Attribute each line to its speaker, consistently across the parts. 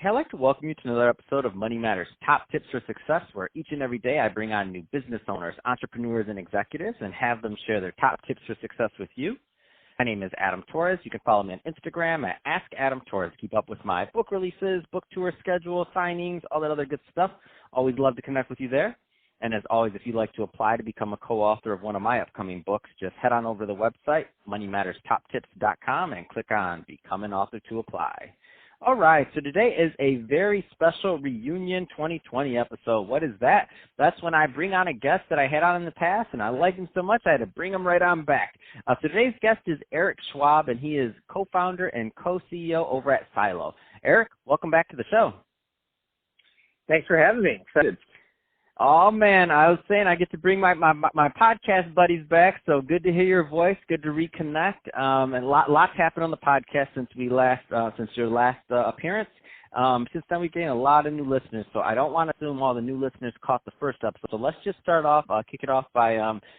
Speaker 1: Hey, I'd like to welcome you to another episode of Money Matters Top Tips for Success, where each and every day I bring on new business owners, entrepreneurs, and executives and have them share their top tips for success with you. My name is Adam Torres. You can follow me on Instagram at AskAdamTorres. Keep up with my book releases, book tour schedule, signings, all that other good stuff. Always love to connect with you there. And as always, if you'd like to apply to become a co-author of one of my upcoming books, just head on over to the website, moneymatterstoptips.com, and click on Become an Author to apply. All right, so today is a very special reunion 2020 episode. What is that? That's when I bring on a guest that I had on in the past, and I like him so much I had to bring him right on back. So today's guest is Erick Schwab, and he is co-founder and co-CEO over at Sylo. Erick, welcome back to the show.
Speaker 2: Thanks for having me. Excited.
Speaker 1: Oh, man, I was saying I get to bring my podcast buddies back, so good to hear your voice, good to reconnect, and lots happened on the podcast since your last appearance. Since then, we gained a lot of new listeners, so I don't want to assume all the new listeners caught the first episode. So let's just start off, kick it off by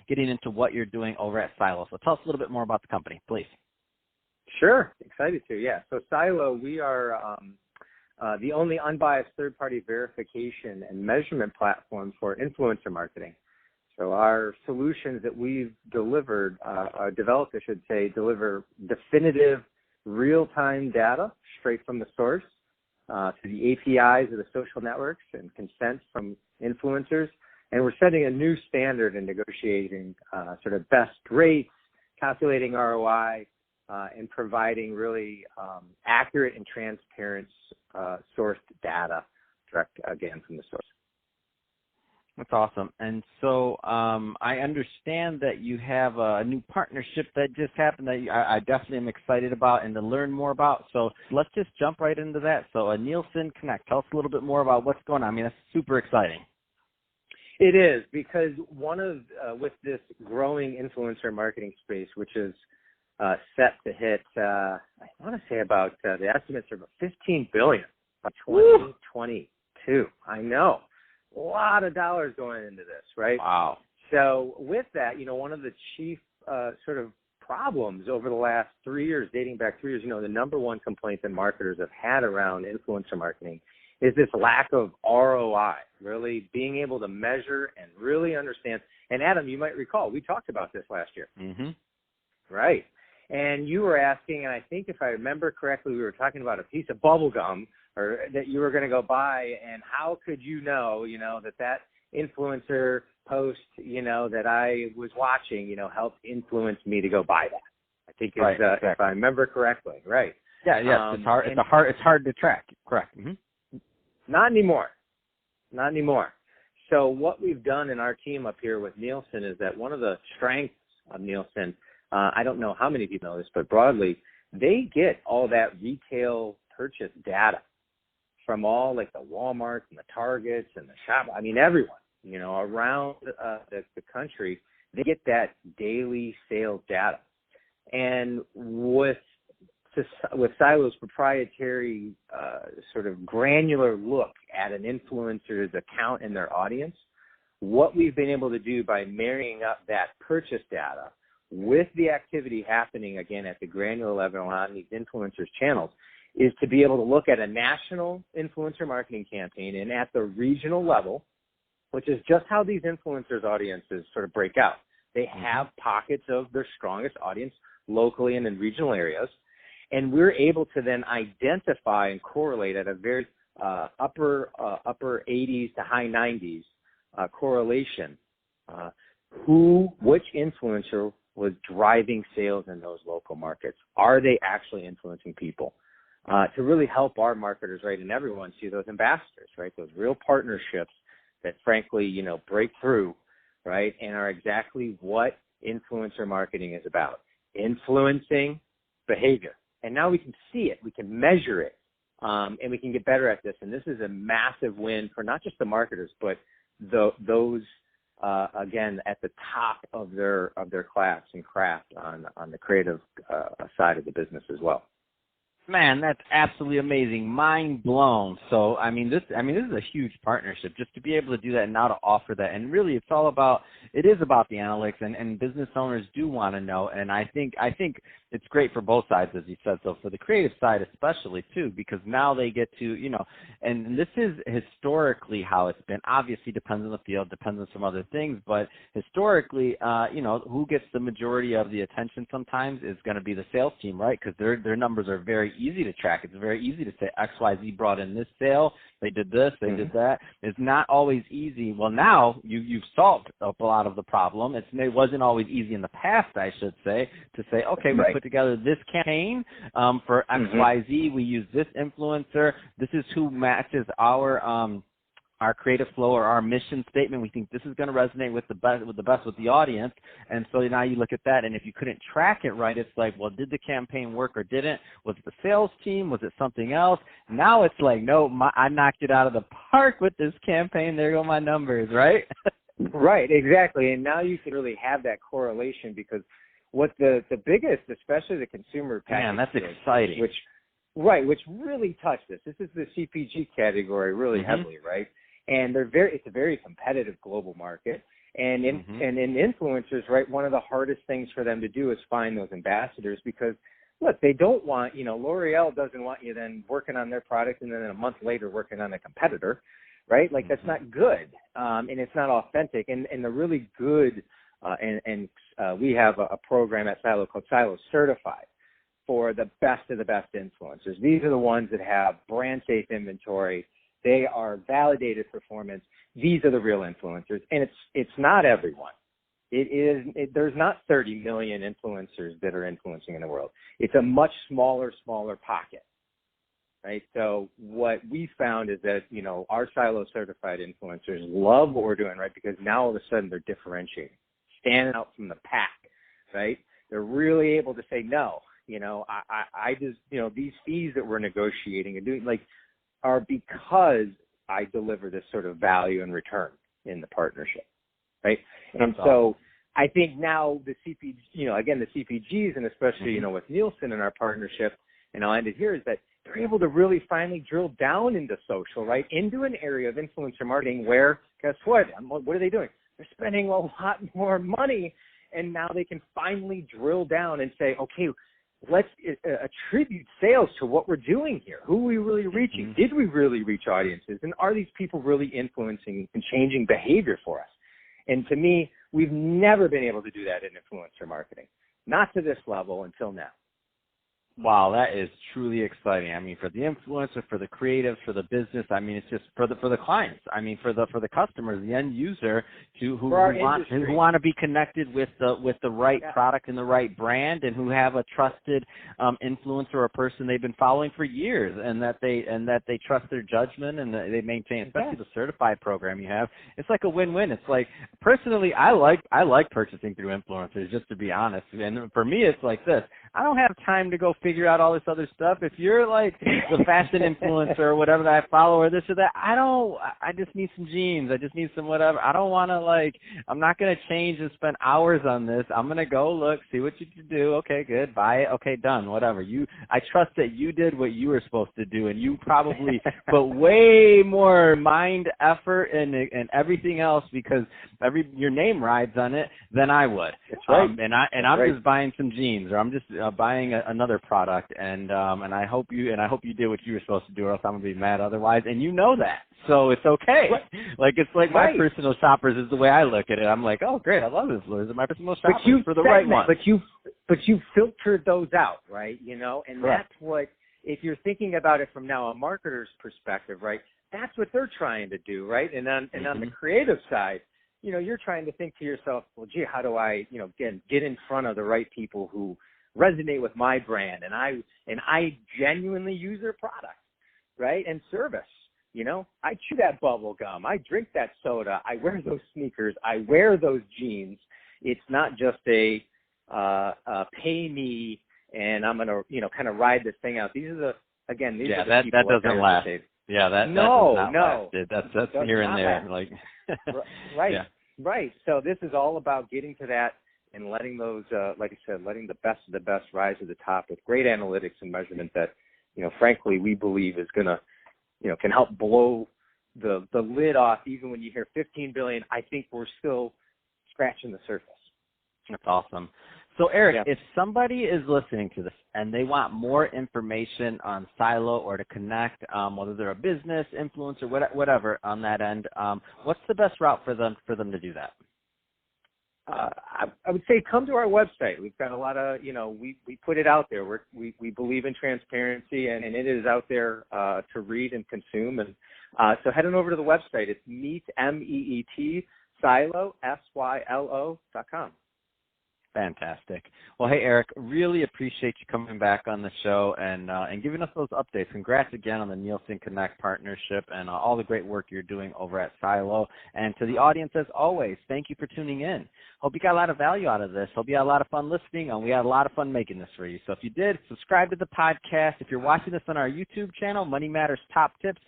Speaker 1: getting into what you're doing over at Sylo. So tell us a little bit more about the company, please.
Speaker 2: Sure. Excited to, yeah. So Sylo, we are the only unbiased third-party verification and measurement platform for influencer marketing. So our solutions that we've developed, deliver definitive real-time data straight from the source to the APIs of the social networks and consent from influencers. And we're setting a new standard in negotiating sort of best rates, calculating ROI, and providing really accurate and transparent sourced data direct, again, from the source.
Speaker 1: That's awesome. And so I understand that you have a new partnership that just happened that I definitely am excited about and to learn more about. So let's just jump right into that. So a Nielsen Connect, tell us a little bit more about what's going on. I mean, that's super exciting.
Speaker 2: It is, because with this growing influencer marketing space, which is set to hit, I want to say about, the estimates are about $15 billion by 2022. I know. A lot of dollars going into this, right?
Speaker 1: Wow.
Speaker 2: So with that, one of the chief sort of problems over the last 3 years, dating back 3 years, the number one complaint that marketers have had around influencer marketing is this lack of ROI, really being able to measure and really understand. And Adam, you might recall, we talked about this last year.
Speaker 1: Mm-hmm. Right.
Speaker 2: And you were asking, and I think if I remember correctly, we were talking about a piece of bubble gum or that you were going to go buy, and how could you know, that influencer post, that I was watching, helped influence me to go buy that. I think it's,
Speaker 1: right, exactly.
Speaker 2: If I remember correctly, right?
Speaker 1: Yeah, it's hard. It's hard to track. Correct. Mm-hmm.
Speaker 2: Not anymore. So what we've done in our team up here with Nielsen is that one of the strengths of Nielsen, I don't know how many people know this, but broadly, they get all that retail purchase data from all like the Walmarts and the Targets and the Shop. I mean, everyone, around the country, they get that daily sales data. And with Sylo's proprietary sort of granular look at an influencer's account and their audience, what we've been able to do by marrying up that purchase data with the activity happening, again, at the granular level on these influencers' channels, is to be able to look at a national influencer marketing campaign and at the regional level, which is just how these influencers' audiences sort of break out. They have pockets of their strongest audience locally and in regional areas, and we're able to then identify and correlate at a very upper 80s to high 90s correlation which influencer was driving sales in those local markets. Are they actually influencing people? To really help our marketers, right, and everyone see those ambassadors, right, those real partnerships that frankly, break through, right, and are exactly what influencer marketing is about, influencing behavior. And now we can see it, we can measure it, and we can get better at this. And this is a massive win for not just the marketers, but those again, at the top of their class and craft on the creative side of the business as well.
Speaker 1: Man, that's absolutely amazing. Mind blown. So, this is a huge partnership just to be able to do that and now to offer that. And really, it is about the analytics, and business owners do want to know. And I think it's great for both sides, as you said. So for the creative side especially, too, because now they get to, and this is historically how it's been. Obviously depends on the field, depends on some other things, but historically, who gets the majority of the attention sometimes is going to be the sales team, right? Because their numbers are very easy to track. It's very easy to say XYZ brought in this sale, they did this, they did that. It's not always easy. Well, now you've solved up a lot of the problem. It wasn't always easy in the past, I should say, to say, okay, we put together this campaign for XYZ. We use this influencer. This is who matches our creative flow or our mission statement. We think this is going to resonate with the best with the audience. And so now you look at that, and if you couldn't track it right, it's like, well, did the campaign work or didn't? Was it the sales team? Was it something else? Now it's like, no, I knocked it out of the park with this campaign. There go my numbers, right?
Speaker 2: Right, exactly. And now you can really have that correlation, because what the biggest, especially the consumer package,
Speaker 1: man, that's exciting.
Speaker 2: Which really touched this. This is the CPG category really heavily, right? And it's a very competitive global market. And in influencers, right, one of the hardest things for them to do is find those ambassadors, because look, they don't want, L'Oreal doesn't want you then working on their product and then a month later working on a competitor, right? Like that's not good. And it's not authentic. And the really good, we have a program at Sylo called Sylo Certified for the best of the best influencers. These are the ones that have brand safe inventory. They are validated performance. These are the real influencers, and it's not everyone. There's not 30 million influencers that are influencing in the world. It's a much smaller pocket, right? So what we found is that our Sylo certified influencers love what we're doing, right? Because now all of a sudden they're differentiating, standing out from the pack, right? They're really able to say no. I just these fees that we're negotiating and doing are because I deliver this sort of value and return in the partnership, right? And so I think now the CPGs, and especially, with Nielsen in our partnership, and I'll end it here, is that they're able to really finally drill down into social, right? Into an area of influencer marketing where, guess what? What are they doing? They're spending a lot more money, and now they can finally drill down and say, okay, let's attribute sales to what we're doing here. Who are we really reaching? Did we really reach audiences? And are these people really influencing and changing behavior for us? And to me, we've never been able to do that in influencer marketing. Not to this level until now.
Speaker 1: Wow, that is truly exciting. I mean, for the influencer, for the creatives, for the business. I mean, it's just for the clients. I mean, for the customers, the end user, who want to be connected with the right product and the right brand, and who have a trusted influencer or person they've been following for years, and that they trust their judgment, and they maintain, especially the certified program you have. It's like a win-win. It's like, personally, I like purchasing through influencers, just to be honest. And for me, it's like this. I don't have time to go figure out all this other stuff. If you're like the fashion influencer or whatever that I follow or this or that, I just need some jeans. I just need some whatever. I don't want to I'm not going to change and spend hours on this. I'm going to go look, see what you can do. Okay, good. Buy it. Okay, done. Whatever. I trust that you did what you were supposed to do, and you probably put way more mind, effort, and everything else, because your name rides on it, than I would.
Speaker 2: That's right.
Speaker 1: I'm just buying some jeans, or I'm just buying another product, and I hope you did what you were supposed to do, or else I'm gonna be mad otherwise, and you know that, so it's okay. Right. It's like my personal shoppers is the way I look at it. I'm like, oh great, I love this. These are my personal shoppers for the right one.
Speaker 2: But you filtered those out, right? And that's what, if you're thinking about it from now a marketer's perspective, right? That's what they're trying to do, right? And on the creative side, you're trying to think to yourself, well, gee, how do I, get in front of the right people who resonate with my brand, and I genuinely use their product, right? And service. I chew that bubble gum. I drink that soda. I wear those sneakers. I wear those jeans. It's not just a pay me and I'm gonna kind of ride this thing out. These are the that
Speaker 1: doesn't last. Yeah, that does not last. That's here and there.
Speaker 2: Right.
Speaker 1: Yeah.
Speaker 2: Right. So this is all about getting to that and letting those, like I said, letting the best of the best rise to the top with great analytics and measurement that, frankly, we believe is going to, can help blow the lid off. Even when you hear 15 billion, I think we're still scratching the surface.
Speaker 1: That's awesome. So, Erick, if somebody is listening to this and they want more information on Sylo or to connect, whether they're a business, influencer, whatever on that end, what's the best route for them to do that?
Speaker 2: I would say come to our website. We've got a lot of, we put it out there. We believe in transparency, and it is out there to read and consume. And so head on over to the website. It's MEET, Sylo, SYLO.com.
Speaker 1: Fantastic. Well, hey, Erick, really appreciate you coming back on the show and giving us those updates. Congrats again on the Nielsen Connect partnership and all the great work you're doing over at Sylo. And to the audience, as always, thank you for tuning in. Hope you got a lot of value out of this. Hope you had a lot of fun listening, and we had a lot of fun making this for you. So if you did, subscribe to the podcast. If you're watching this on our YouTube channel, Money Matters Top Tips,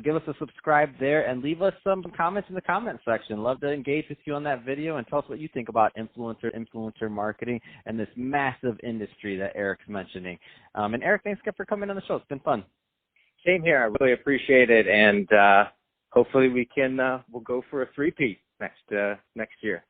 Speaker 1: give us a subscribe there and leave us some comments in the comment section. Love to engage with you on that video and tell us what you think about influencer marketing and this massive industry that Erick's mentioning. And Erick, thanks again for coming on the show. It's been fun.
Speaker 2: Same here. I really appreciate it, and hopefully we'll go for a three-peat next year.